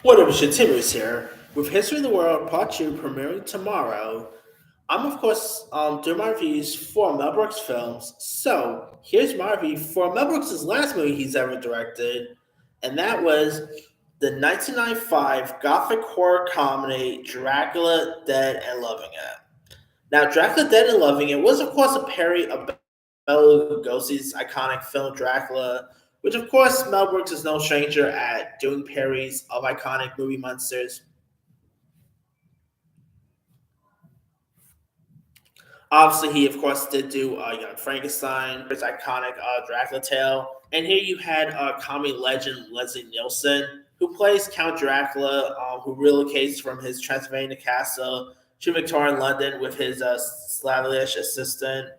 What up, shit? Timmy's here with History of the World Part 2 premiering tomorrow. I'm, of course, doing my reviews for Mel Brooks films. So, here's my review for Mel Brooks' last movie he's ever directed, and that was the 1995 gothic horror comedy Dracula Dead and Loving It. Now, Dracula Dead and Loving It was, of course, a parody of Bela Lugosi's iconic film Dracula, which, of course, Mel Brooks is no stranger at doing parodies of iconic movie monsters. Obviously, he of course did do Young Frankenstein, his iconic Dracula tale, and here you had comedy legend Leslie Nielsen, who plays Count Dracula, who relocates from his Transylvania castle to Victorian London with his Slavish assistant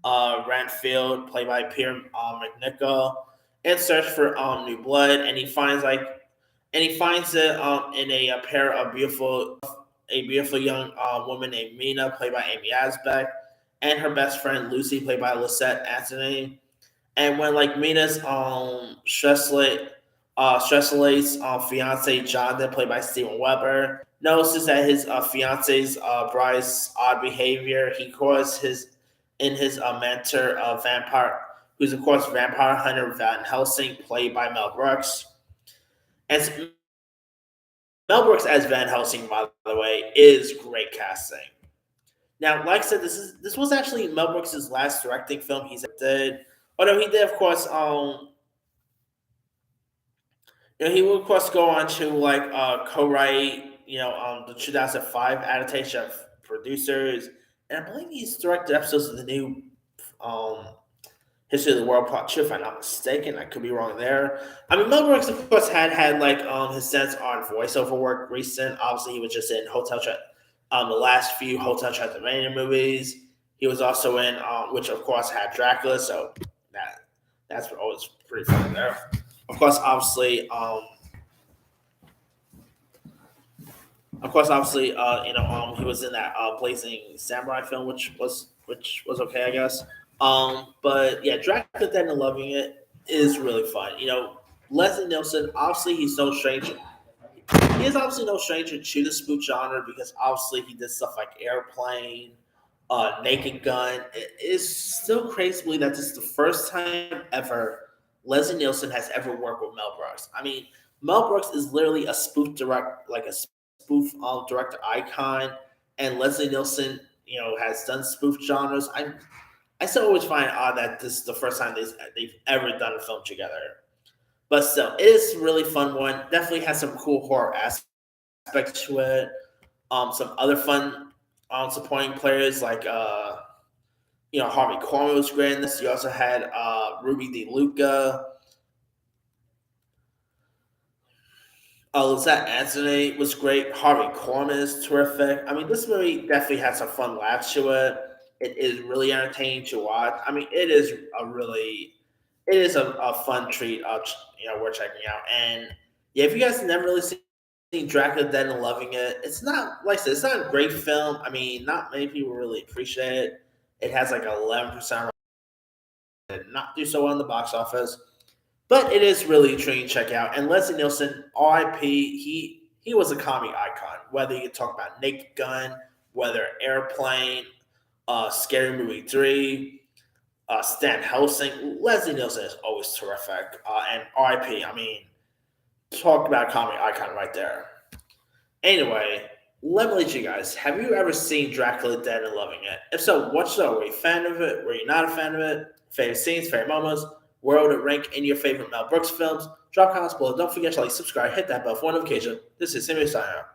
Ranfield, played by Peter McNichol, in search for new blood, and he finds it in a pair of beautiful young woman named Mina, played by Amy Asbeck, and her best friend Lucy, played by Lisette Anthony. And when like Mina's Stresselate's fiance Jonathan, played by Steven Weber, notices that his fiance's bride's odd behavior, he calls his mentor vampire, who's of course vampire hunter Van Helsing, played by Mel Brooks. And Mel Brooks as Van Helsing, by the way, is great casting. Now, like I said, this was actually Mel Brooks' last directing film he's did. Although he did, of course, he would of course go on to like co-write, the 2005 adaptation of Producers, and I believe he's directed episodes of the new um History of the World Part 2, if I'm not mistaken. I could be wrong there. I mean, Mel Brooks, of course, had like his sense on voiceover work recent. Obviously, he was just in the last few Hotel Transylvania movies. He was also in, which of course had Dracula, so that's always pretty fun there. Of course, obviously, he was in that Blazing Samurai film, which was okay, I guess. But yeah, Dracula Dead and Loving It is really fun. Leslie Nielsen, obviously, he's no stranger. He is obviously no stranger to the spook genre because obviously he did stuff like Airplane, Naked Gun. It is still crazy to believe that this is the first time ever Leslie Nielsen has ever worked with Mel Brooks. I mean, Mel Brooks is literally a spoof director icon, and Leslie Nielsen, has done spoof genres. I still always find it odd that this is the first time they've ever done a film together. But still, it is a really fun one. Definitely has some cool horror aspects to it. Some other fun supporting players like Harvey Korman was great in this. You also had Ruby DeLuca. Lisette Anthony was great. Harvey Korman is terrific. I mean, this movie definitely had some fun laughs to it. It is really entertaining to watch. I mean, it is a fun treat. Worth checking out. And yeah, if you guys never really seen Dracula Dead and Loving It, it's not like I said, it's not a great film. I mean, not many people really appreciate it. It has like 11%, did not do so well in the box office, but it is really intriguing to check out. And Leslie Nielsen, R.I.P. He was a comic icon. Whether you talk about Naked Gun, whether Airplane, Scary Movie 3, Stan Helsing, Leslie Nielsen is always terrific. And R.I.P. I mean, talk about a comic icon right there. Anyway, let me let you guys. Have you ever seen Dracula Dead and Loving It? If so, what show? Were you a fan of it? Were you not a fan of it? Favorite scenes, favorite moments? Where would it rank in your favorite Mel Brooks films? Drop comments below. Don't forget to like, subscribe, hit that bell for notification. This is Simon signing out.